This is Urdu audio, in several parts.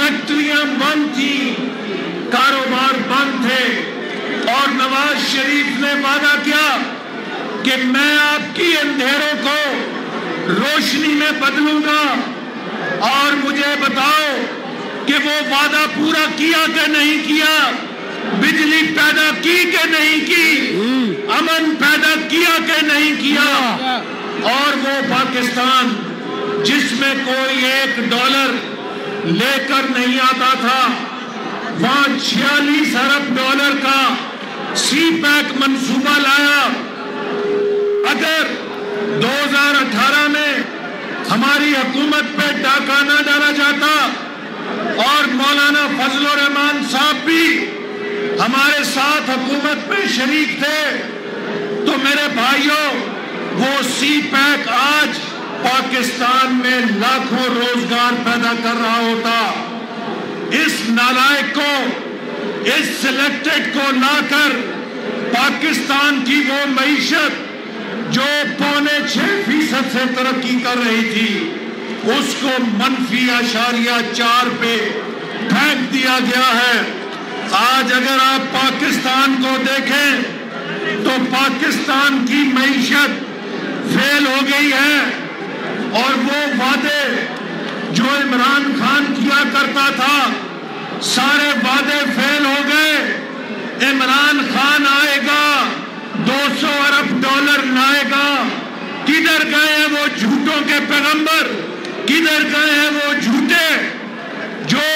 فیکٹریاں بند تھیں، کاروبار بند تھے، اور نواز شریف نے وعدہ کیا کہ میں آپ کی اندھیروں کو روشنی میں بدلوں گا. اور مجھے بتاؤ کہ وہ وعدہ پورا کیا کہ نہیں کیا؟ بجلی پیدا کی کہ نہیں کی؟ امن پیدا کیا کہ نہیں کیا؟ اور وہ پاکستان جس میں کوئی $1 لے کر نہیں آتا تھا، وہاں $46 ارب کا سی پیک منصوبہ لایا. اگر 2018 میں ہماری حکومت پہ ڈاکہ نہ ڈالا جاتا اور مولانا فضل الرحمان صاحب بھی ہمارے ساتھ حکومت پہ شریک تھے، تو میرے بھائیوں وہ سی پیک آج پاکستان میں لاکھوں روزگار پیدا کر رہا ہوتا. اس نالائق کو، اس سلیکٹڈ کو لا کر پاکستان کی وہ معیشت جو 5.6% سے ترقی کر رہی تھی، اس کو -0.4 پہ پھینک دیا گیا ہے. آج اگر آپ پاکستان کو دیکھیں تو پاکستان کی معیشت فیل ہو گئی ہے، اور وہ وعدے جو عمران خان کیا کرتا تھا سارے وعدے فیل ہو گئے. عمران خان آئے گا، $200 ارب لائے گا. کدھر گئے ہیں وہ جھوٹوں کے پیغمبر؟ کدھر گئے ہیں وہ جھوٹے جو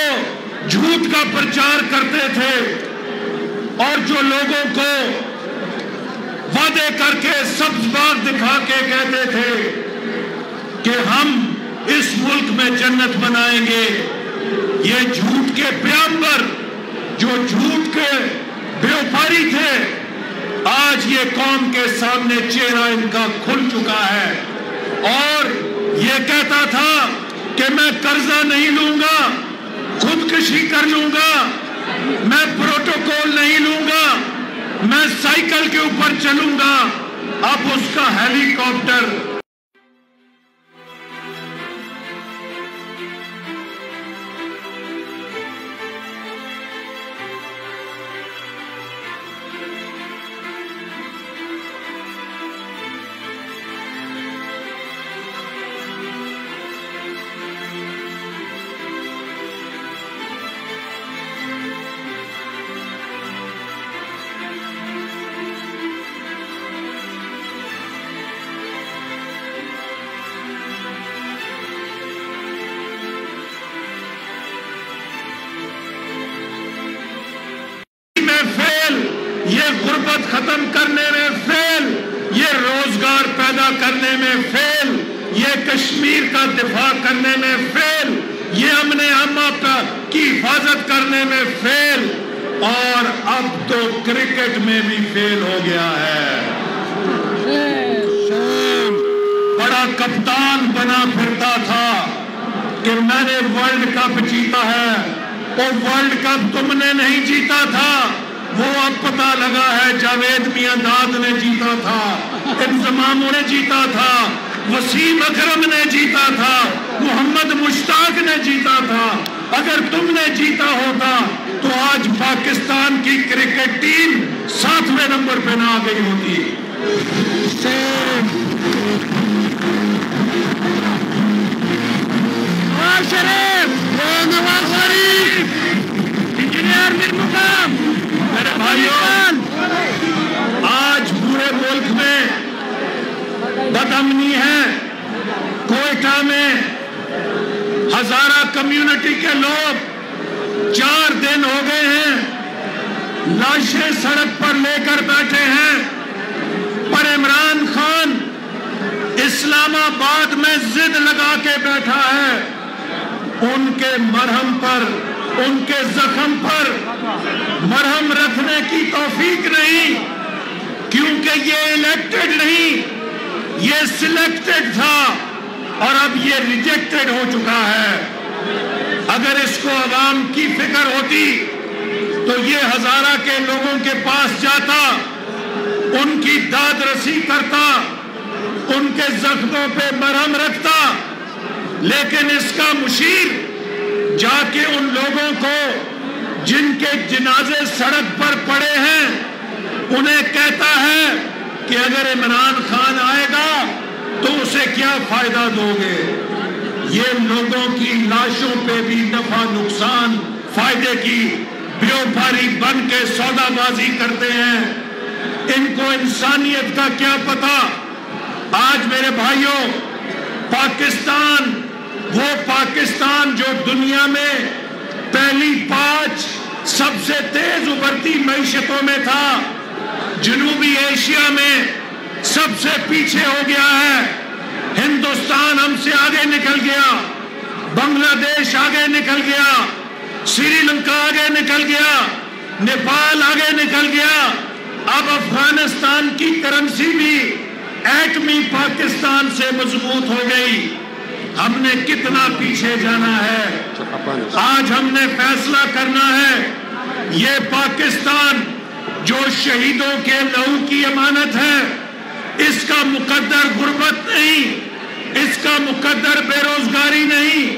جھوٹ کا پرچار کرتے تھے اور جو لوگوں کو وعدے کر کے سبز باغ دکھا کے کہتے تھے کہ ہم اس ملک میں جنت بنائیں گے؟ یہ جھوٹ کے پیغمبر جو جھوٹ کے بیوپاری تھے، آج یہ قوم کے سامنے چہرہ ان کا کھل چکا ہے. اور یہ کہتا تھا کہ میں قرضہ نہیں لوں گا، خودکشی کر لوں گا، میں پروٹوکول نہیں لوں گا، میں سائیکل کے اوپر چلوں گا. اب اس کا ہیلی کاپٹر یہ غربت ختم کرنے میں فیل، یہ روزگار پیدا کرنے میں فیل، یہ کشمیر کا دفاع کرنے میں فیل، یہ امن عامہ کی حفاظت کرنے میں فیل، اور اب تو کرکٹ میں بھی فیل ہو گیا ہے. بڑا کپتان بنا پھرتا تھا کہ میں نے ورلڈ کپ جیتا ہے، اور ورلڈ کپ تم نے نہیں جیتا تھا. وہ اب پتہ لگا ہے جاوید میاں داد نے جیتا تھا، انضمام نے جیتا تھا، وسیم اکرم نے جیتا تھا، محمد مشتاق نے جیتا تھا. اگر تم نے جیتا ہوتا تو آج پاکستان کی کرکٹ ٹیم 7ویں نمبر پہ نہ آ گئی ہوتی. نواز شریف انجینئر مقام. میرے بھائیوں، آج پورے ملک میں بدامنی ہے. کوئٹہ میں ہزارہ کمیونٹی کے لوگ 4 دن ہو گئے ہیں لاشیں سڑک پر لے کر بیٹھے ہیں، پر عمران خان اسلام آباد میں ضد لگا کے بیٹھا ہے. ان کے مرہم پر، ان کے زخم پر مرہم رکھنے کی توفیق نہیں، کیونکہ یہ الیکٹڈ نہیں، یہ سلیکٹڈ تھا اور اب یہ ریجیکٹڈ ہو چکا ہے. اگر اس کو عوام کی فکر ہوتی تو یہ ہزارہ کے لوگوں کے پاس جاتا، ان کی داد رسی کرتا، ان کے زخموں پہ مرہم رکھتا. لیکن اس کا مشیر جا کے ان لوگوں کو جن کے جنازے سڑک پر پڑے ہیں انہیں کہتا ہے کہ اگر عمران خان آئے گا تو اسے کیا فائدہ دو گے؟ یہ لوگوں کی لاشوں پہ بھی نفع نقصان فائدے کی بیوپاری بن کے سودا بازی کرتے ہیں. ان کو انسانیت کا کیا پتا؟ آج میرے بھائیوں، پاکستان وہ پاکستان جو دنیا میں پہلی 5 سب سے تیز ابھرتی معیشتوں میں تھا، جنوبی ایشیا میں سب سے پیچھے ہو گیا ہے. ہندوستان ہم سے آگے نکل گیا، بنگلہ دیش آگے نکل گیا، سری لنکا آگے نکل گیا، نیپال آگے نکل گیا. اب افغانستان کی کرنسی بھی ایٹمی پاکستان سے مضبوط ہو گئی. ہم نے کتنا پیچھے جانا ہے؟ آج ہم نے فیصلہ کرنا ہے. یہ پاکستان جو شہیدوں کے لہو کی امانت ہے، اس کا مقدر غربت نہیں، اس کا مقدر بے روزگاری نہیں،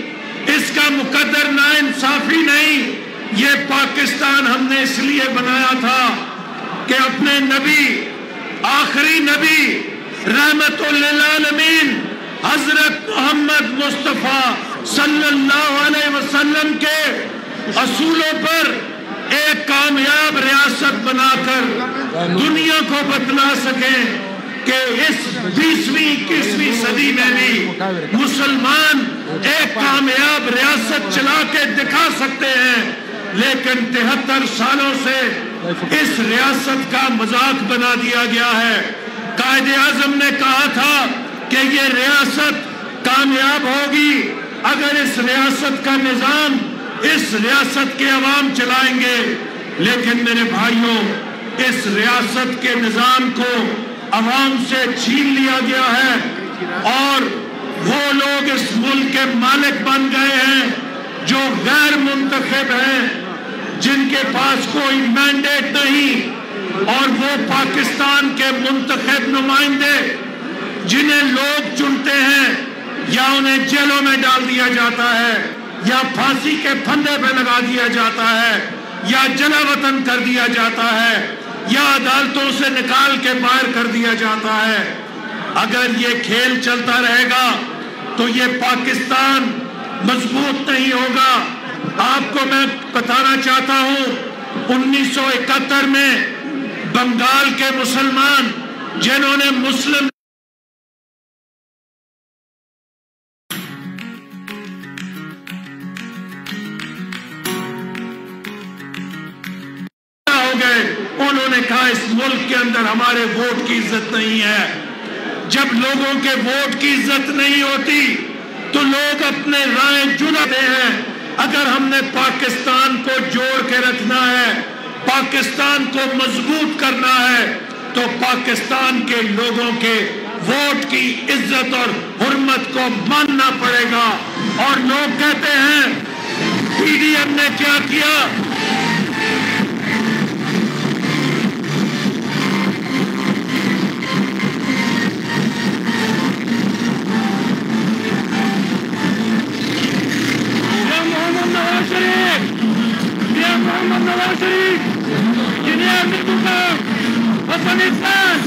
اس کا مقدر ناانصافی نہیں. یہ پاکستان ہم نے اس لیے بنایا تھا کہ اپنے نبی، آخری نبی رحمت للعالمین حضرت محمد مصطفیٰ صلی اللہ علیہ وسلم کے اصولوں پر ایک کامیاب ریاست بنا کر دنیا کو بتلا سکیں کہ اس 20ویں 21ویں صدی میں بھی مسلمان ایک کامیاب ریاست چلا کے دکھا سکتے ہیں. لیکن 73 سالوں سے اس ریاست کا مذاق بنا دیا گیا ہے. قائد اعظم نے کہا تھا کہ یہ ریاست کامیاب ہوگی اگر اس ریاست کا نظام اس ریاست کے عوام چلائیں گے. لیکن میرے بھائیوں، اس ریاست کے نظام کو عوام سے چھین لیا گیا ہے اور وہ لوگ اس ملک کے مالک بن گئے ہیں جو غیر منتخب ہیں، جن کے پاس کوئی مینڈیٹ نہیں، اور وہ پاکستان کے منتخب نمائندے جنہیں لوگ چنتے ہیں یا انہیں جیلوں میں ڈال دیا جاتا ہے یا پھانسی کے پھندے پہ لگا دیا جاتا ہے یا جلا وطن کر دیا جاتا ہے یا عدالتوں سے نکال کے باہر کر دیا جاتا ہے. اگر یہ کھیل چلتا رہے گا تو یہ پاکستان مضبوط نہیں ہوگا. آپ کو میں بتانا چاہتا ہوں، 1971 میں بنگال کے مسلمان جنہوں نے مسلم ہو گئے، انہوں نے کہا اس ملک کے اندر ہمارے ووٹ کی عزت نہیں ہے. جب لوگوں کے ووٹ کی عزت نہیں ہوتی تو لوگ اپنے رائے چنتے ہیں. اگر ہم نے پاکستان کو جوڑ کے رکھنا ہے، پاکستان کو مضبوط کرنا ہے، تو پاکستان کے لوگوں کے ووٹ کی عزت اور حرمت کو ماننا پڑے گا. اور لوگ کہتے ہیں پی ڈی ایم نے کیا کیا؟ محمد نواز شریف جنہیں امریکہ کا افغانستان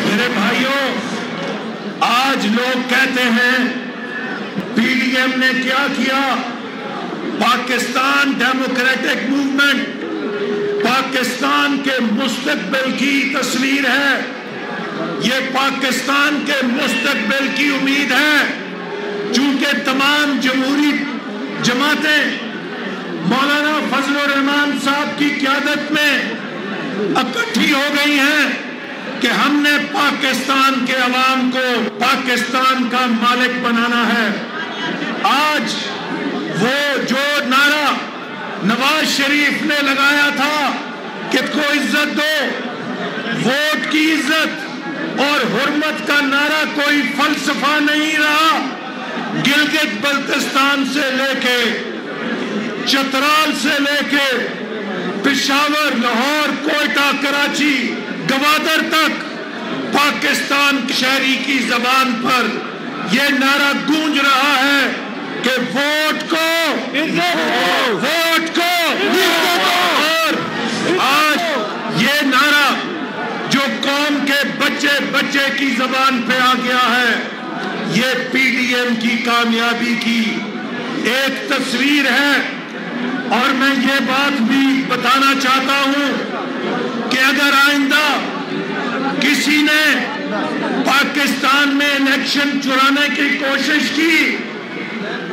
میرے بھائیوں، آج لوگ کہتے ہیں پی ڈی ایم نے کیا کیا؟ پاکستان ڈیموکریٹک موومنٹ پاکستان کے مستقبل کی تصویر ہے، یہ پاکستان کے مستقبل کی امید ہے. چونکہ تمام جمہوری جماعتیں مولانا فضل الرحمان صاحب کی قیادت میں اکٹھی ہو گئی ہیں کہ ہم نے پاکستان کے عوام کو پاکستان کا مالک بنانا ہے. آج وہ جو نعرہ نواز شریف نے لگایا تھا کہ کو عزت دو، ووٹ کی عزت اور حرمت کا نعرہ کوئی فلسفہ نہیں رہا. گلگت بلتستان سے لے کے چترال سے لے کے پشاور، لاہور، کوئٹہ، کراچی، گوادر تک پاکستان شہری کی زبان پر یہ نعرہ گونج رہا ہے کہ ووٹ کو اور آج یہ نعرہ جو قوم کے بچے بچے کی زبان پہ آ گیا ہے، یہ پی ڈی ایم کی کامیابی کی ایک تصویر ہے۔ اور میں یہ بات بھی بتانا چاہتا ہوں کہ اگر آئندہ کسی نے پاکستان میں الیکشن چرانے کی کوشش کی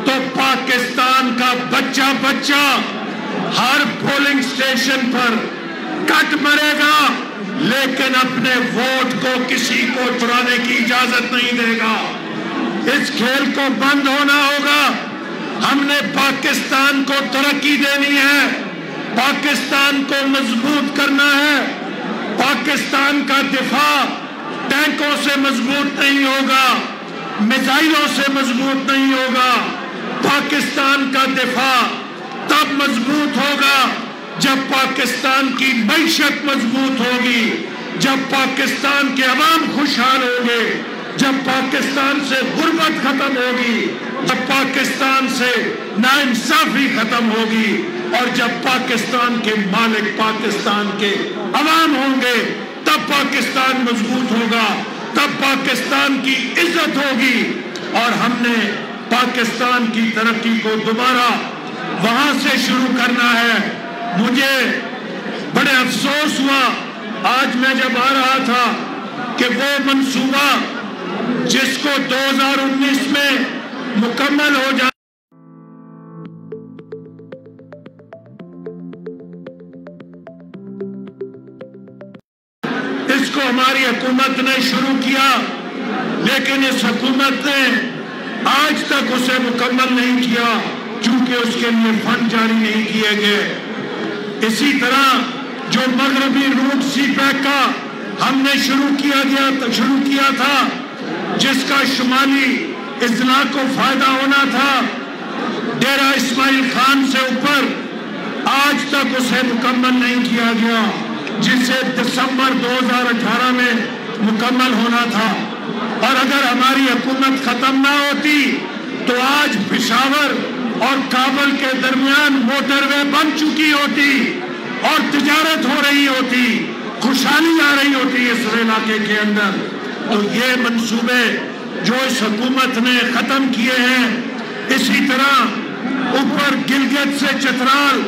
تو پاکستان کا بچہ بچہ ہر پولنگ سٹیشن پر کٹ مرے گا، لیکن اپنے ووٹ کو کسی کو چرانے کی اجازت نہیں دے گا۔ اس کھیل کو بند ہونا ہوگا۔ ہم نے پاکستان کو ترقی دینی ہے، پاکستان کو مضبوط کرنا ہے۔ پاکستان کا دفاع ٹینکوں سے مضبوط نہیں ہوگا، میزائلوں سے مضبوط نہیں ہوگا۔ پاکستان کا دفاع تب مضبوط ہوگا جب پاکستان کی معیشت مضبوط ہوگی، جب پاکستان کے عوام خوشحال ہوں گے، جب پاکستان سے غربت ختم ہوگی، جب پاکستان سے ناانصافی ختم ہوگی، اور جب پاکستان کے مالک پاکستان کے عوام ہوں گے، تب پاکستان مضبوط ہوگا، تب پاکستان کی عزت ہوگی۔ اور ہم نے پاکستان کی ترقی کو دوبارہ وہاں سے شروع کرنا ہے۔ مجھے بڑے افسوس ہوا آج میں جب آ رہا تھا کہ وہ منصوبہ جس کو 2019 میں مکمل ہو جائے، اس کو ہماری حکومت نے شروع کیا، لیکن اس حکومت نے آج تک اسے مکمل نہیں کیا کیونکہ اس کے لیے فنڈ جاری نہیں کیے گئے۔ اسی طرح جو مغربی روٹ سی پیک کا ہم نے شروع کیا تھا، جس کا شمالی اضلاع کو فائدہ ہونا تھا، ڈیرہ اسماعیل خان سے اوپر، آج تک اسے مکمل نہیں کیا گیا، جسے دسمبر 2018 میں مکمل ہونا تھا۔ اور اگر ہماری حکومت ختم نہ ہوتی تو آج پشاور اور کابل کے درمیان موٹر وے بن چکی ہوتی اور تجارت ہو رہی ہوتی، خوشحالی آ رہی ہوتی اس علاقے کے اندر۔ تو یہ منصوبے جو اس حکومت نے ختم کیے ہیں، اسی طرح اوپر گلگت سے چترال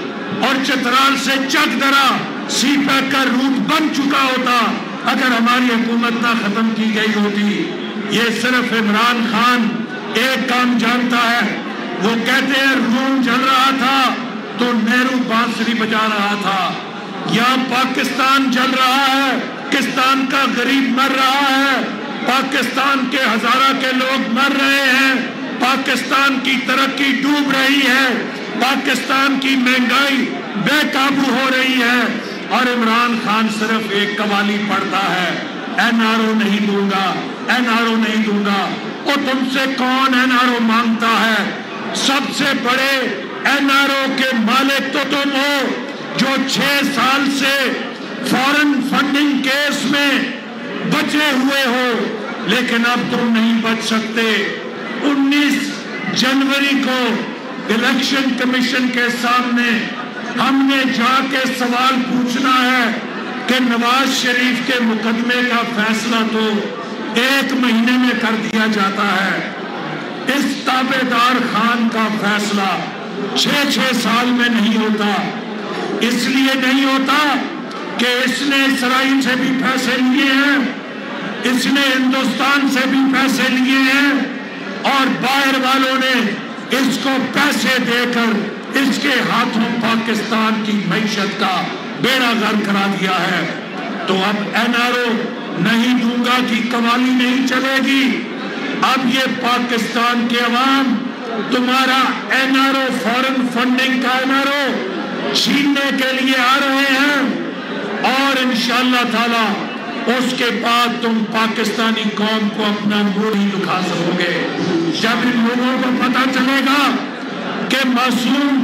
اور چترال سے چک درا سی پیک کا روٹ بن چکا ہوتا اگر ہماری حکومت نہ ختم کی گئی ہوتی۔ یہ صرف عمران خان ایک کام جانتا ہے، وہ کہتے ہیں روم جل رہا تھا تو نہرو بانسری بجا رہا تھا۔ یہاں پاکستان جل رہا ہے، پاکستان کا غریب مر رہا ہے، پاکستان کے ہزارہ کے لوگ مر رہے ہیں، پاکستان کی ترقی ڈوب رہی ہے، پاکستان کی مہنگائی بے قابو ہو رہی ہے، اور عمران خان صرف ایک قوالی پڑھتا ہے، این آر او نہیں دوں گا، این آر او نہیں دوں گا۔ اور تم سے کون این آر او مانگتا ہے؟ سب سے بڑے این آر او کے مالک تو تم ہو، جو 6 سال سے فورن فنڈنگ کیس میں بچے ہوئے ہو، لیکن اب تم نہیں بچ سکتے۔ 19 جنوری کو الیکشن کمیشن کے سامنے ہم نے جا کے سوال پوچھنا ہے کہ نواز شریف کے مقدمے کا فیصلہ تو 1 مہینے میں کر دیا جاتا ہے، اس تابعدار خان کا فیصلہ 6 سال میں نہیں ہوتا۔ اس لیے نہیں ہوتا کہ اس نے اسرائیل سے بھی پیسے لیے ہیں، اس نے ہندوستان سے بھی پیسے لیے ہیں، اور باہر والوں نے اس کو پیسے دے کر اس کے ہاتھوں پاکستان کی معیشت کا بیڑا غرق کرا دیا ہے۔ تو اب این آر او نہیں دوں گا کی قوالی نہیں چلے گی۔ اب یہ پاکستان کے عوام تمہارا این آر او، فورن فنڈنگ کا این آر او چھیننے کے لیے آ رہے ہیں، اور انشاءاللہ تعالی اس کے بعد تم پاکستانی قوم کو اپنا نور ہی دکھا سکو گے۔ جب ان لوگوں کو پتہ چلے گا کہ معصوم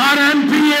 RMPA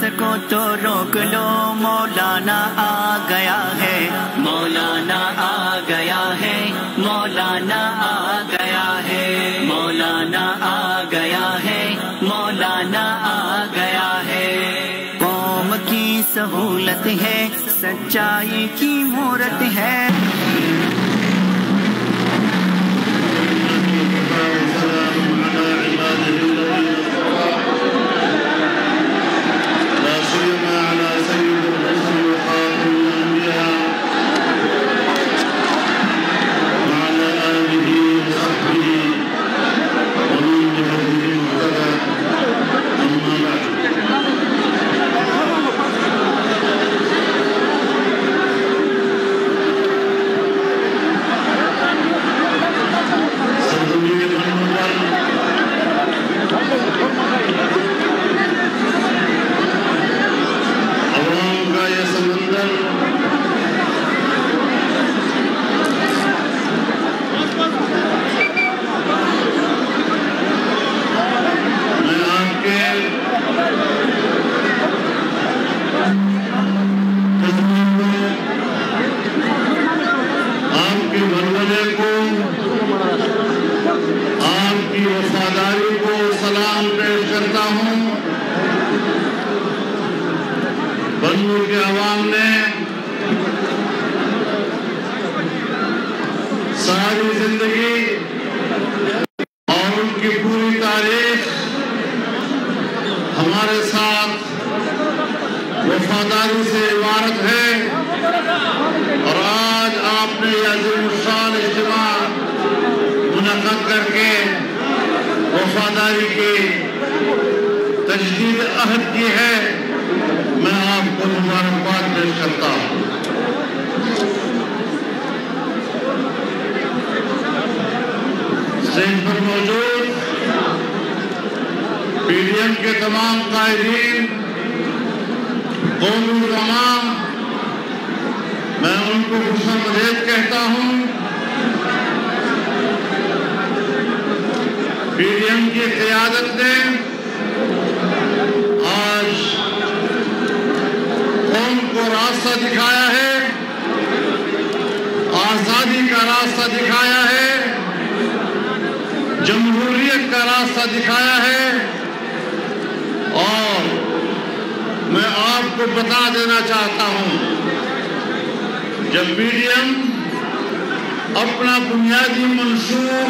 سکو تو روک لو، مولانا آ گیا ہے، مولانا آ گیا ہے، مولانا آ گیا ہے، مولانا آ گیا ہے، مولانا آ گیا ہے۔ قوم کی سہولت ہے، سچائی کی مہورت ہے۔ بنور کے عوام نے ساری زندگی اور ان کی پوری تاریخ ہمارے ساتھ وفاداری سے عبارت ہے، اور آج آپ نے یہ عظیم الشان اجتماع منعقد کر کے وفاداری کی تجدید عہد کی ہے۔ میں آپ کو مبارکباد پیش کرتا ہوں۔ اسٹیج پر موجود پی ڈی ایم کے تمام قائدین، قومی علماء، میں ان کو خوش آمدید کہتا ہوں۔ پی ڈی ایم کی قیادت نے آج قوم کو راستہ دکھایا ہے، آزادی کا راستہ دکھایا ہے، جمہوریت کا راستہ دکھایا ہے، اور میں آپ کو بتا دینا چاہتا ہوں، جب پی ڈی ایم اپنا بنیادی منشور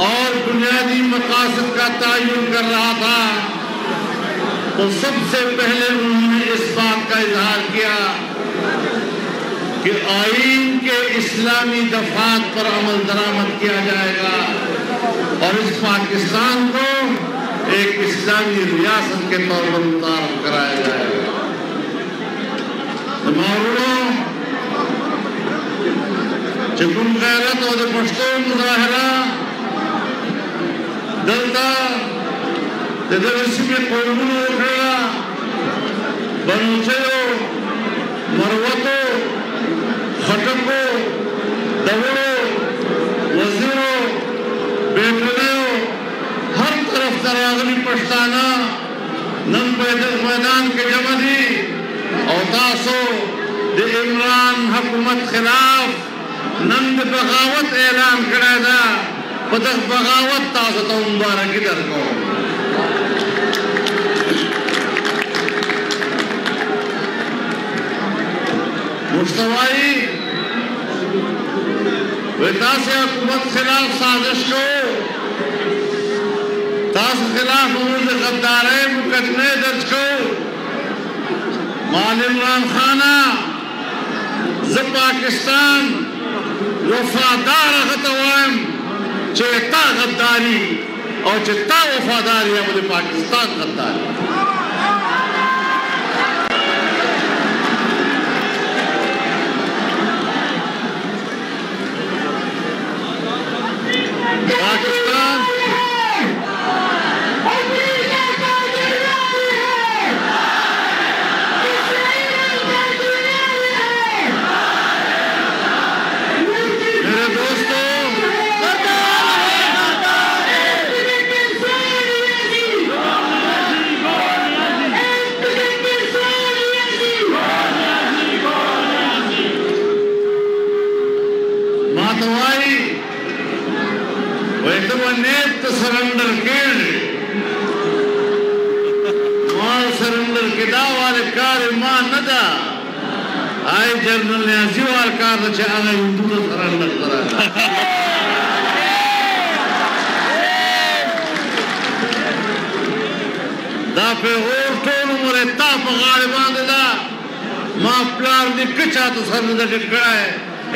اور بنیادی مقاصد کا تعین کر رہا تھا تو سب سے پہلے انہوں نے اس بات کا اظہار کیا کہ آئین کے اسلامی دفعات پر عمل درآمد کیا جائے گا اور اس پاکستان کو ایک اسلامی ریاست کے طور پر متعارف کرایا جائے گا۔ ماحولوں چکن غیرت اور پشتو مظاہرہ دلتا میں قومونو اکھڑا بنوچیو مروتو خٹکو دوڑو وزیرو بیٹھنیو ہر طرف تراغلی پشتانا نن میدان کے جمع دی اور تاسو دے عمران حکومت خلاف نن بغاوت اعلان کرے دا پدغ بغاوت تاسو تو مبارکی درکو۔ مشتوائی ویتاسی حکومت خلاف سازش کو تاس خلاف عمود غدارے مقدمے درج کو مال عمران خانہ ز پاکستان وفادار غتوائم چیتا غداری اور چیتا وفاداری ہے مجھے پاکستان غداری۔ پاکستان میرے دوستوں، surrender killed. More surrender kida wale kar iman nada. Ai General Niazi wale kar che aga Hindu surrender kara. Da pe or tolu mure ta pagaliban da. Ma plar ni kicha to surrender kara hai.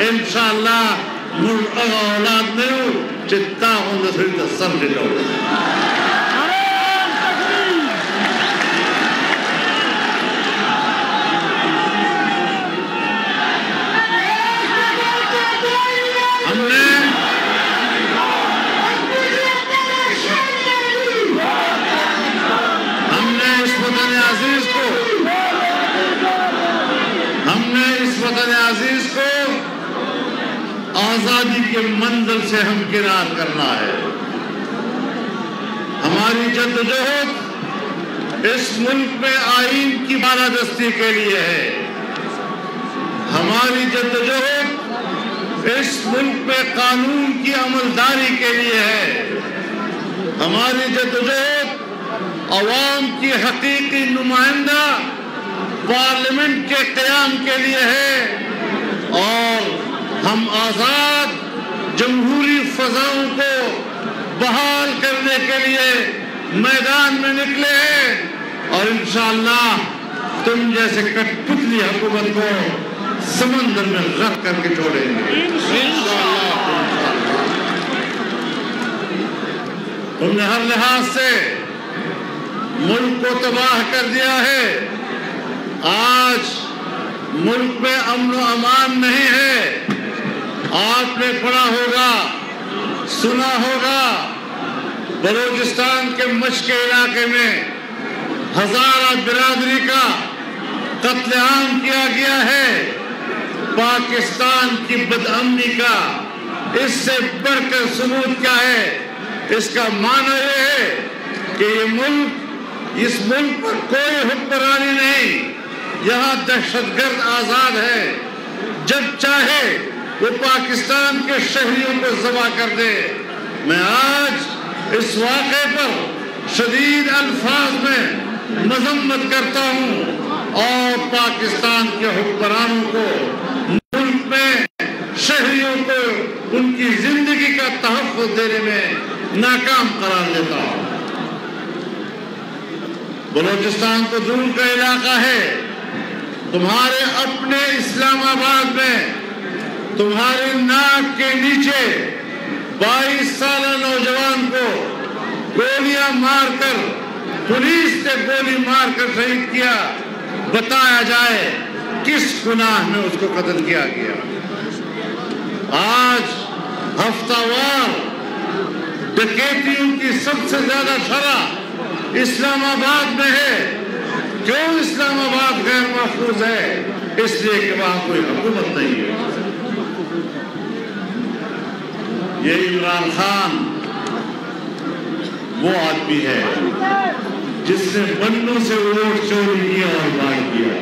Inshallah mur aulad ne chitta honda sirda surrender. آزادی کے منزل سے ہمکنار کرنا ہے. ہماری جدوجہد اس ملک میں آئین کی بالادستی کے لیے ہے. ہماری جدوجہد اس ملک میں قانون کی عملداری کے لیے ہے. ہماری جدوجہد عوام کی حقیقی نمائندہ پارلیمنٹ کے قیام کے لیے ہے. اور ہم آزاد جمہوری فضاؤں کو بحال کرنے کے لیے میدان میں نکلے ہیں. اور انشاءاللہ تم جیسے کٹ پتلی حکومت کو سمندر میں غرق کر کے چھوڑیں گے. تم نے ہر لحاظ سے ملک کو تباہ کر دیا ہے. آج ملک میں امن و امان نہیں ہے. آپ نے پڑھا ہوگا، سنا ہوگا، بلوچستان کے مشق علاقے میں ہزارہ برادری کا قتل عام کیا گیا ہے. پاکستان کی بدامنی کا اس سے بڑھ کر ثبوت کیا ہے؟ اس کا معنی یہ ہے کہ اس ملک پر کوئی حکمرانی نہیں. یہاں دہشت گرد آزاد ہے. جب چاہے وہ پاکستان کے شہریوں کو ذبح کر دے. میں آج اس واقعے پر شدید الفاظ میں مذمت کرتا ہوں اور پاکستان کے حکمرانوں کو ملک میں شہریوں کو ان کی زندگی کا تحفظ دینے میں ناکام قرار دیتا ہوں. بلوچستان تو دور کا علاقہ ہے. تمہارے اپنے اسلام آباد میں تمہاری ناک کے نیچے 22 سالہ نوجوان کو گولیاں مار کر پولیس نے گولی مار کر شہید کیا. بتایا جائے کس گناہ میں اس کو قتل کیا گیا. آج ہفتہ وار ڈکیتیوں کی سب سے زیادہ شرح اسلام آباد میں ہے. کیوں اسلام آباد غیر محفوظ ہے؟ اس لیے کہ وہاں کوئی حکومت نہیں ہے. یہ عمران خان وہ آدمی ہے جس نے بندوں سے ووٹ چوری کیا اور بانٹ کیا.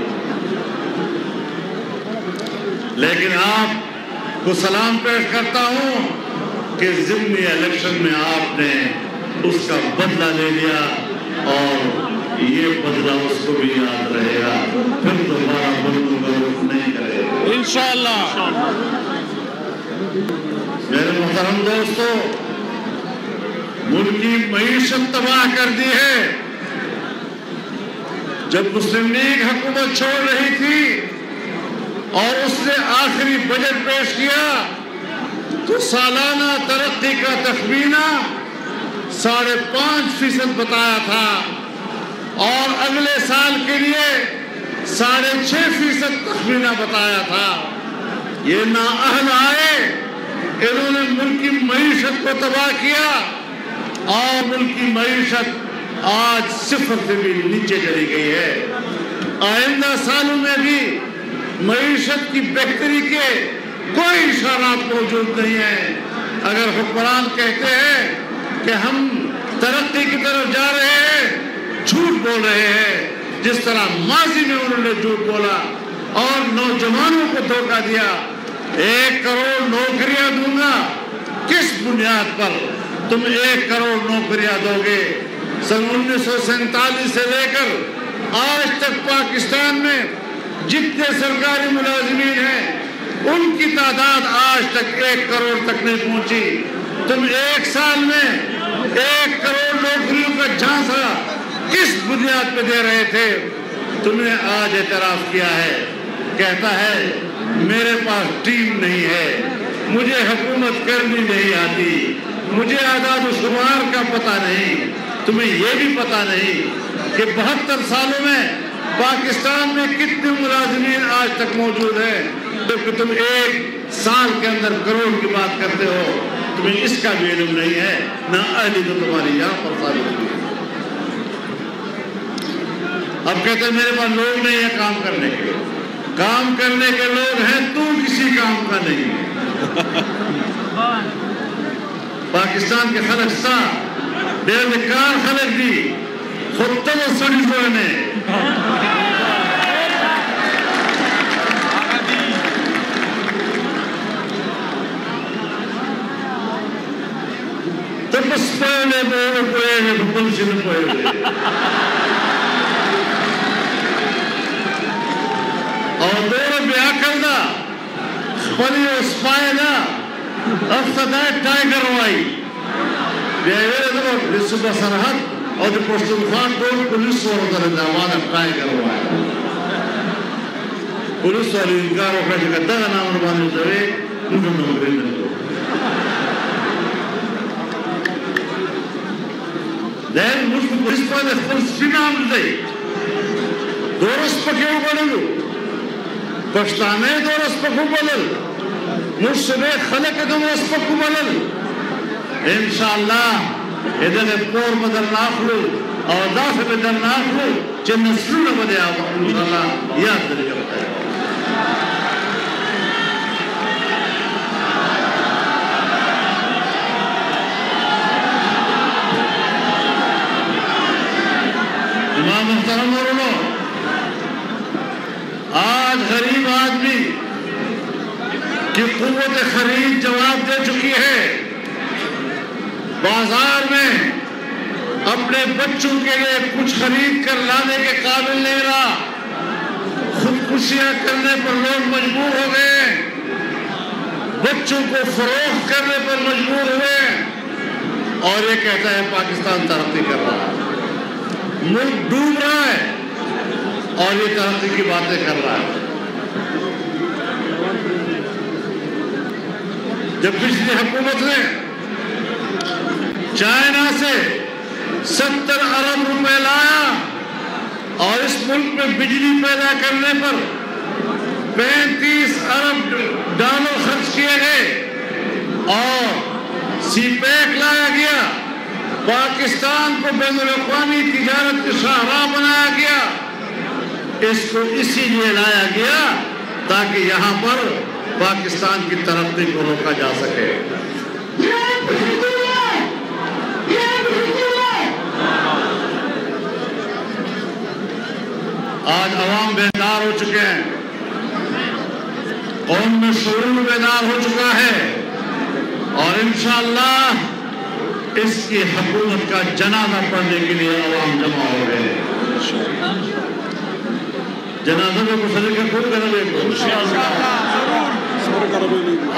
لیکن آپ کو سلام پیش کرتا ہوں کہ ضمنی الیکشن میں آپ نے اس کا بدلہ لے لیا اور یہ بدلہ اس کو بھی یاد رہے گا. پھر دوبارہ بندوں کا رخ نہیں کرے گا انشاءاللہ. میرے محترم دوستو، ملک کی معیشت تباہ کر دی ہے. جب مسلم لیگ حکومت چھوڑ رہی تھی اور اس نے آخری بجٹ پیش کیا تو سالانہ ترقی کا تخمینہ 5.5% بتایا تھا اور اگلے سال کے لیے 6.5% تخمینہ بتایا تھا. یہ نااہل آئے، انہوں نے ملک کی معیشت کو تباہ کیا اور ملک کی معیشت آج 0 سے بھی نیچے چلی گئی ہے. آئندہ سالوں میں بھی معیشت کی بہتری کے کوئی اشارات موجود نہیں ہیں. اگر حکمران کہتے ہیں کہ ہم ترقی کی طرف جا رہے ہیں، جھوٹ بول رہے ہیں. جس طرح ماضی میں انہوں نے جھوٹ بولا اور نوجوانوں کو دھوکہ دیا. 1 کروڑ نوکریاں دوں گا، کس بنیاد پر؟ تم 1 کروڑ نوکریاں دو گے۔ سن 1947 سے لے کر آج تک پاکستان میں جتنے سرکاری ملازمین ہیں ان کی تعداد آج تک 1 کروڑ تک نہیں پہنچی۔ تم 1 سال میں 1 کروڑ نوکریوں کا جھانسا کس بنیاد پہ دے رہے تھے؟ تم نے آج اعتراف کیا ہے، کہتا ہے میرے پاس ٹیم نہیں ہے، مجھے حکومت کرنی نہیں آتی، مجھے اعداد و شمار کا پتہ نہیں۔ تمہیں یہ بھی پتہ نہیں کہ 72 سالوں میں پاکستان میں کتنے ملازمین آج تک موجود ہیں، جبکہ تم 1 سال کے اندر کروڑ کی بات کرتے ہو۔ تمہیں اس کا بھی علم نہیں ہے، نہ اہلی تو تمہاری یہاں پر ثابت ہوئی ہے۔ اب کہتے ہیں میرے پاس لوگ نہیں ہیں کام کرنے کے، کام کرنے کے لوگ ہیں، تو کسی کام کا نہیں۔ پاکستان کے خلق سا بے وقار خلق دی خود تو سڑی نے تپس پہلے بول پوئے پلشن پوئے اور دور بیاہ کردہ خپلی اسپائے دا افسدائے ٹائگر وائی بیاویرے دو رسوبہ سرحد اور دی پشتونخوا ٹول پولیس ورزر دعوانا ٹائگر وائی پولیس والی انکار وکړه چې دغه نام باندې وځوي موږ نوکري نه کوو دین موږ په پولیس باندې خپل سپین نام دی دورس پکې وبللو پښتانه دورس پکې وبلل موږ سبه خلک دورس پکې وبلل انشاءالله دغه پور بدل ناخلو او داسې بدل ناخلو چې نسلونه به دې انشاءالله یاد لري محترم ورنو آج غریب آدمی کی قوت خرید جواب دے چکی ہے بازار میں اپنے بچوں کے لیے کچھ خرید کر لانے کے قابل نہیں رہا خودکشیاں کرنے پر لوگ مجبور ہو گئے بچوں کو فروخت کرنے پر مجبور ہوئے اور یہ کہتا ہے پاکستان ترقی کر رہا ہے ملک ڈوب رہا ہے اور یہ ترقی کی باتیں کر رہا ہے جب پچھلی حکومت نے چائنا سے 70 ارب روپے لایا اور اس ملک میں بجلی پیدا کرنے پر 35 ارب ڈالر خرچ کیے گئے اور سی پیک لایا گیا پاکستان کو بین الاقوامی تجارت کا شاہراہ بنایا گیا اس کو اسی لیے لایا گیا تاکہ یہاں پر پاکستان کی ترقی کو روکا جا سکے آج عوام بیدار ہو چکے ہیں قوم میں شعور بیدار ہو چکا ہے اور انشاءاللہ اس کی حکومت کا جنازہ پڑھنے کے لیے عوام جمع ہو گئے جنازہ میں کچھ لکھے خود کرنے کو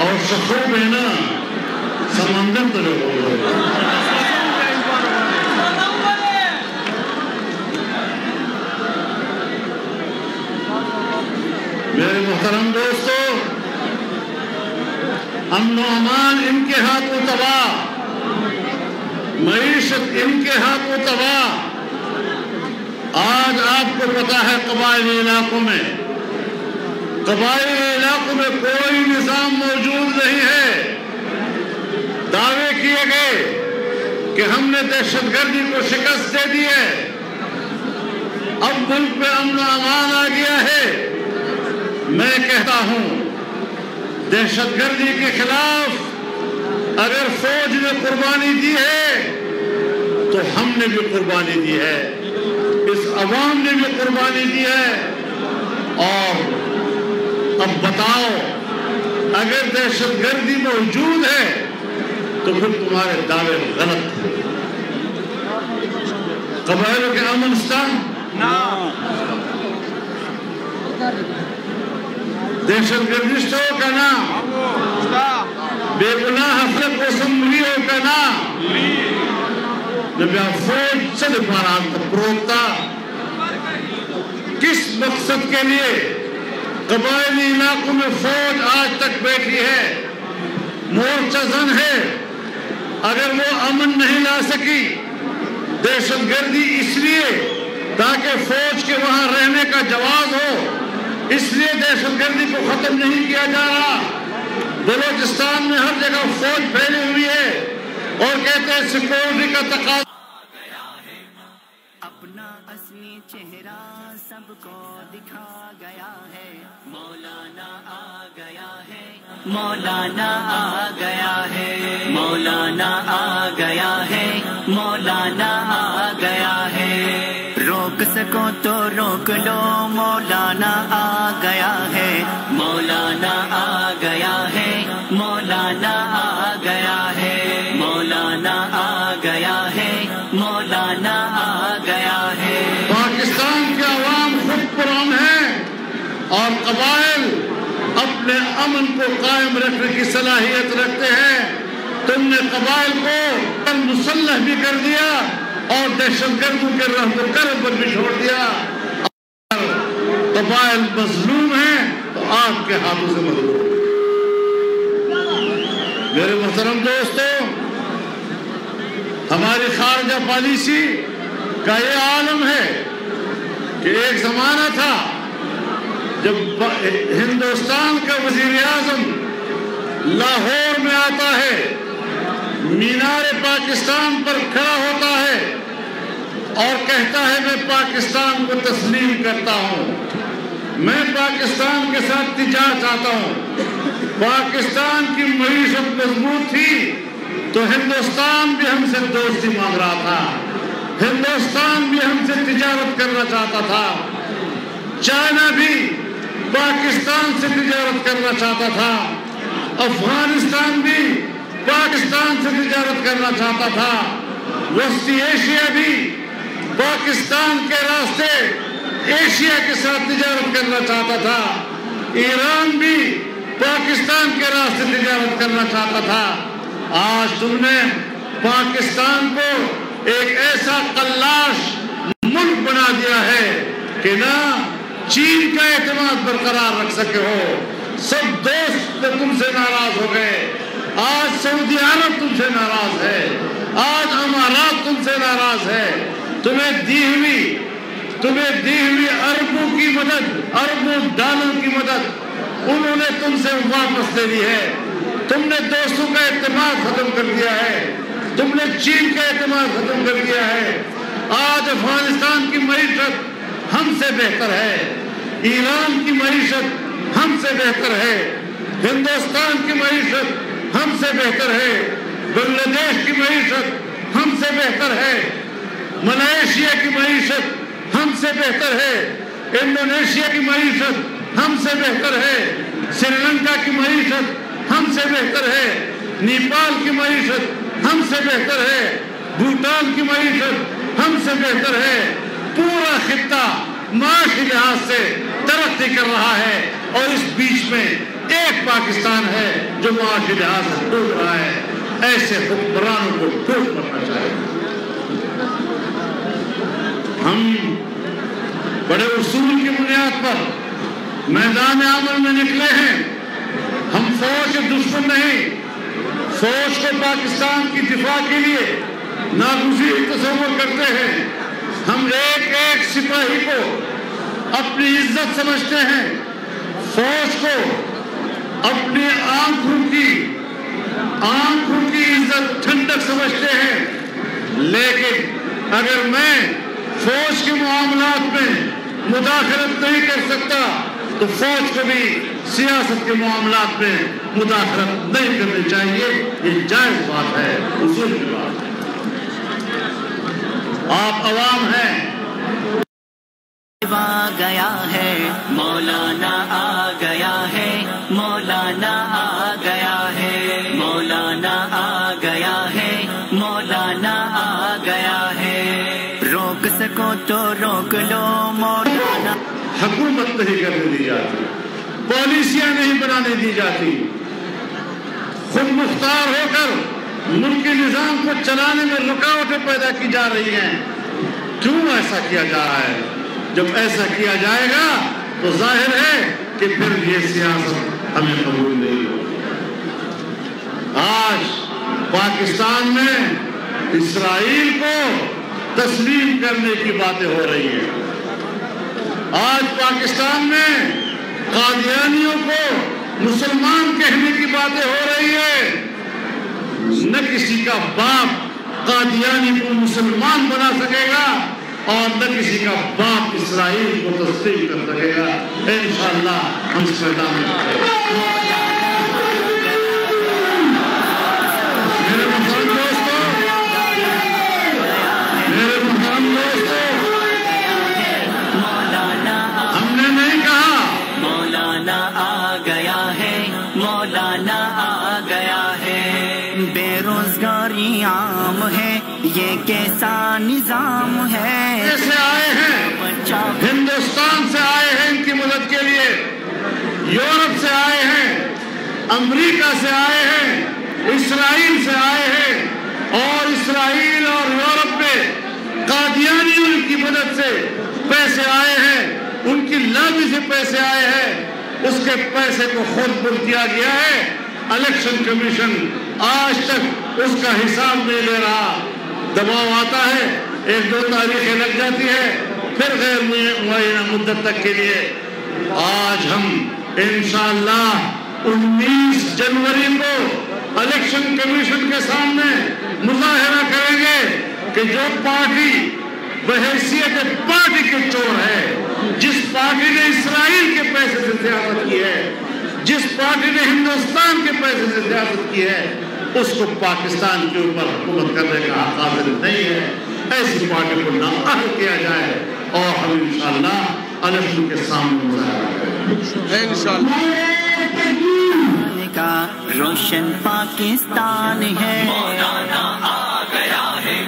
اور سخو میں نا سمندر تو جو ہو گئے میرے محترم دوستو امن و امان ان کے ہاتھوں تباہ معیشت ان کے ہاتھوں تباہ آج آپ کو پتا ہے قبائلی علاقوں میں کوئی نظام موجود نہیں ہے دعوے کیے گئے کہ ہم نے دہشت گردی کو شکست دے دی ہے اب ملک میں امن و امان آ گیا ہے میں کہتا ہوں دہشت گردی کے خلاف اگر فوج نے قربانی دی ہے تو ہم نے بھی قربانی دی ہے اس عوام نے بھی قربانی دی ہے اور اب بتاؤ اگر دہشت گردی موجود ہے تو پھر تمہارے دعوے غلط تھے۔ قبائلوں کے امنستان دہشت گردشوں کا نام، بے گناہ افراد اسمبلیوں کا نام، جب آپ فوج سے دفاران کا پروتا کس مقصد کے لیے قبائلی علاقوں میں فوج آج تک بیٹھی ہے، مورچہ زن ہے؟ اگر وہ امن نہیں لا سکی، دہشت گردی اس لیے تاکہ فوج کے وہاں رہنے کا جواز ہو، اس لیے دہشت گردی کو ختم نہیں کیا جا رہا۔ بلوچستان میں ہر جگہ فوج پھیلی ہوئی ہے اور کہتے ہیں سیکورٹی کا تقاضا۔ اپنا اصلی چہرہ سب کو دکھا گیا ہے، مولانا آ گیا ہے، مولانا آ گیا ہے، مولانا آ گیا ہے، مولانا آ گیا ہے۔ روک سکو تو روک لو، مولانا آ گیا ہے، مولانا آ گیا ہے، مولانا آ گیا ہے، مولانا آ گیا ہے، مولانا آ گیا ہے۔ پاکستان کے عوام خود پرامن ہیں اور قبائل اپنے امن کو قائم رکھنے کی صلاحیت رکھتے ہیں۔ تم نے قبائل کو مسلح بھی کر دیا اور دہشت گردوں کے رحم و کرم پر بھی چھوڑ دیا۔ قبائل مظلوم ہیں تو آپ کے ہاتھوں سے مظلوم۔ میرے محترم دوستو، ہماری خارجہ پالیسی کا یہ عالم ہے کہ ایک زمانہ تھا جب ہندوستان کا وزیر اعظم لاہور میں آتا ہے، مینار پاکستان پر کھڑا ہوتا ہے اور کہتا ہے میں پاکستان کو تسلیم کرتا ہوں، میں پاکستان کے ساتھ تجارت چاہتا ہوں۔ پاکستان کی معیشت مضبوط تھی تو ہندوستان بھی ہم سے دوستی مانگ رہا تھا، ہندوستان بھی ہم سے تجارت کرنا چاہتا تھا، چائنا بھی پاکستان سے تجارت کرنا چاہتا تھا، افغانستان بھی پاکستان سے تجارت کرنا چاہتا تھا، وسطی ایشیا بھی پاکستان کے راستے ایشیا کے ساتھ تجارت کرنا چاہتا تھا، ایران بھی پاکستان کے راستے تجارت کرنا چاہتا تھا۔ آج تم نے پاکستان کو ایک ایسا قلاش ملک بنا دیا ہے کہ نہ چین کا اعتماد برقرار رکھ سکے ہو، سب دوست تم سے ناراض ہو گئے، آج سعودی عرب تم سے ناراض ہے، آج امارات تم سے ناراض ہے، تمہیں دی ہوئی اربوں کی مدد، اربوں ڈالروں کی مدد انہوں نے تم سے واپس لے لی ہے، تم نے دوستوں کا اعتماد ختم کر دیا ہے، تم نے چین کا اعتماد ختم کر دیا ہے۔ آج افغانستان کی معیشت ہم سے بہتر ہے، ایران کی معیشت ہم سے بہتر ہے، ہندوستان کی معیشت ہم سے بہتر ہے، بنگلہ دیش کی معیشت ہم سے بہتر ہے، ملائیشیا کی معیشت ہم سے بہتر ہے، انڈونیشیا کی معیشت ہم سے بہتر ہے، سری لنکا کی معیشت ہم سے بہتر ہے، نیپال کی معیشت ہم سے بہتر ہے، بھوٹان کی معیشت ہم سے بہتر ہے۔ پورا خطہ معاشی لحاظ سے ترقی کر رہا ہے اور اس بیچ میں ایک پاکستان ہے جو معاشی لحاظ سے ڈوب رہا ہے۔ ایسے حکمرانوں کو ڈوب کرنا چاہیے۔ ہم بڑے اصول کی بنیاد پر میدان عمل میں نکلے ہیں، ہم فوج کے دشمن نہیں، فوج کو پاکستان کی دفاع کے لیے ناگزیر تصور کرتے ہیں، ہم ایک ایک سپاہی کو اپنی عزت سمجھتے ہیں، فوج کو اپنی آنکھوں کی عزت ٹھنڈک سمجھتے ہیں، لیکن اگر میں فوج کے معاملات میں مداخلت نہیں کر سکتا تو فوج کو بھی سیاست کے معاملات میں مداخلت نہیں کرنی چاہیے۔ یہ جائز بات ہے، اصول کی بات ہے۔ آپ عوام ہیں، آ گیا ہے مولانا، آ گیا ہے مولانا، آ گیا ہے مولانا، آ گیا حکومت نہیں کرنے دی جاتی، پالیسیاں نہیں بنانے دی جاتی، خود مختار ہو کر ملکی نظام کو چلانے میں رکاوٹیں پیدا کی جا رہی ہیں۔ کیوں ایسا کیا جا رہا ہے؟ جب ایسا کیا جائے گا تو ظاہر ہے کہ پھر یہ سیاست ہمیں قبول نہیں ہوگی۔ آج پاکستان میں اسرائیل کو تسلیم کرنے کی باتیں ہو رہی ہیں، آج پاکستان میں قادیانیوں کو مسلمان کہنے کی باتیں ہو رہی ہے۔ نہ کسی کا باپ قادیانی کو مسلمان بنا سکے گا اور نہ کسی کا باپ اسرائیل کو تسلیم کر سکے گا۔ انشاءاللہ ہم اس میدان میں میرے محترم دوستوں، ہم نے نہیں کہا مولانا آ گیا ہے، مولانا آ گیا ہے۔ بے روزگاری عام ہے، یہ کیسا نظام ہے؟ کیسے آئے ہیں؟ ہندوستان سے آئے ہیں ان کی مدد کے لیے، یورپ سے آئے ہیں، امریکہ سے آئے ہیں، اسرائیل سے آئے ہیں، اور اسرائیل اور یورپ میں قادیانیوں کی مدد سے پیسے آئے ہیں، ان کی لابی سے پیسے آئے ہیں، اس کے پیسے کو خود بند کیا گیا ہے۔ الیکشن کمیشن آج تک اس کا حساب نہیں لے رہا، دباؤ آتا ہے، 1-2 تاریخیں لگ جاتی ہے، پھر غیر معینہ مدت تک کے لیے۔ آج ہم انشاءاللہ 19 جنوری کو الیکشن کمیشن کے سامنے مظاہرہ کریں گے کہ جو پارٹی بحیثیت پارٹی کے چور ہے، جس پارٹی نے اسرائیل کے پیسے سے سیاست کی ہے، جس پارٹی نے ہندوستان کے پیسے سے سیاست کی ہے، اس کو پاکستان کے اوپر حکومت کرنے کا حق حاصل نہیں ہے۔ ایسی پارٹی کو نااہل کیا جائے اور ہم انشاءاللہ الیکشن کے سامنے مظاہرہ کریں انشاءاللہ۔ کا روشن پاکستان ہے، مولانا آ گیا ہے،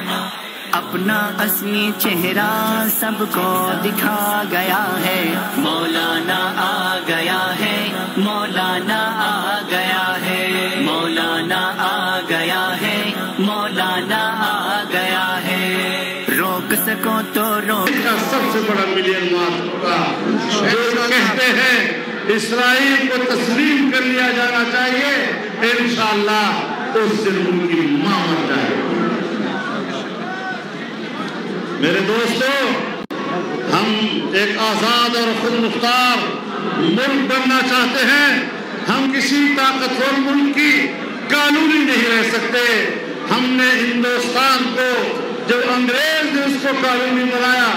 اپنا اصلی چہرہ سب کو دکھا گیا ہے۔ مولانا آ گیا ہے، مولانا آ گیا ہے، مولانا آ گیا ہے، مولانا آ گیا ہے۔ روک سکو تو روک۔ کا سب سے بڑا ملین مارچ ہوگا، جو کہتے ہیں اسرائیل کو تسلیم کر لیا جانا چاہیے، انشاءاللہ اس دن ان کی ماں مر جائے گی۔ میرے دوستو، ہم ایک آزاد اور خود مختار ملک بننا چاہتے ہیں۔ ہم کسی طاقتور ملک کی کالونی نہیں رہ سکتے۔ ہم نے ہندوستان کو جب انگریز نے اس کو کالونی بنایا،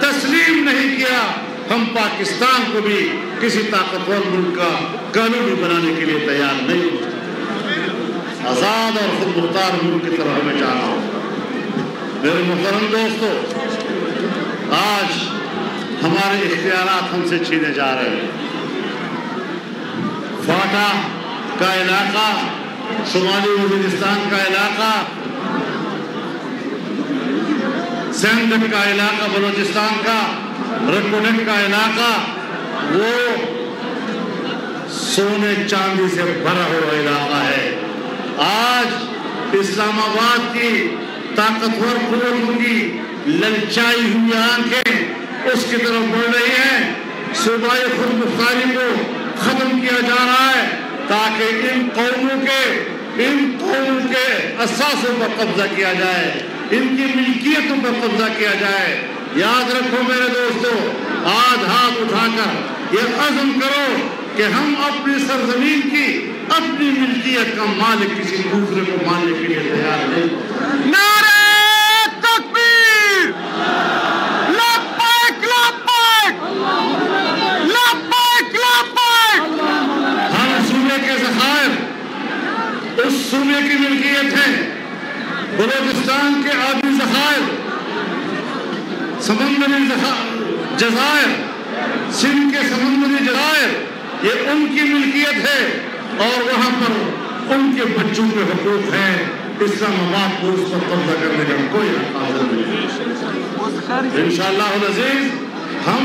تسلیم نہیں کیا، ہم پاکستان کو بھی کسی طاقتور ملک کا کالونی بنانے کے لیے تیار نہیں ہوتے۔ آزاد اور خود مختار ملک کی طرف ہمیں جانا ہوگا۔ میرے محترم دوستو، آج ہمارے اختیارات ہم سے چھینے جا رہے ہیں۔ فاٹا کا علاقہ، شمالی وزیرستان کا علاقہ، سندھ کا علاقہ، بلوچستان کا رکوٹک کا علاقہ، وہ سونے چاندی سے بھرا ہوا علاقہ ہے۔ آج اسلام آباد کی طاقتور قوتوں کی للچائی ہوئی آنکھیں اس کی طرف بڑھ رہی ہیں۔ صوبائی خود مختاری کو ختم کیا جا رہا ہے تاکہ ان قوموں کے اساسوں پر قبضہ کیا جائے، ان کی ملکیتوں پر قبضہ کیا جائے۔ یاد رکھو میرے دوستو، آج ہاتھ اٹھا کر یہ عزم کرو کہ ہم اپنی سرزمین کی اپنی ملکیت کا مالک کسی دوسرے کو ماننے کے لیے تیار نہیں۔ نعرہ تکبیر! لبیک لبیک! لبیک لبیک! ہر صوبے کے ذخائر اس صوبے کی ملکیت ہے۔ بلوچستان کے آبی ذخائر، سمندری جزائر، سندھ کے سمندری جزائر، یہ ان کی ملکیت ہے اور وہاں پر ان کے بچوں کے حقوق ہیں۔ اسلام آباد کو اس پر قبضہ کرنے کا کوئی حق حاصل نہیں ہے۔ انشاءاللہ العزیز ہم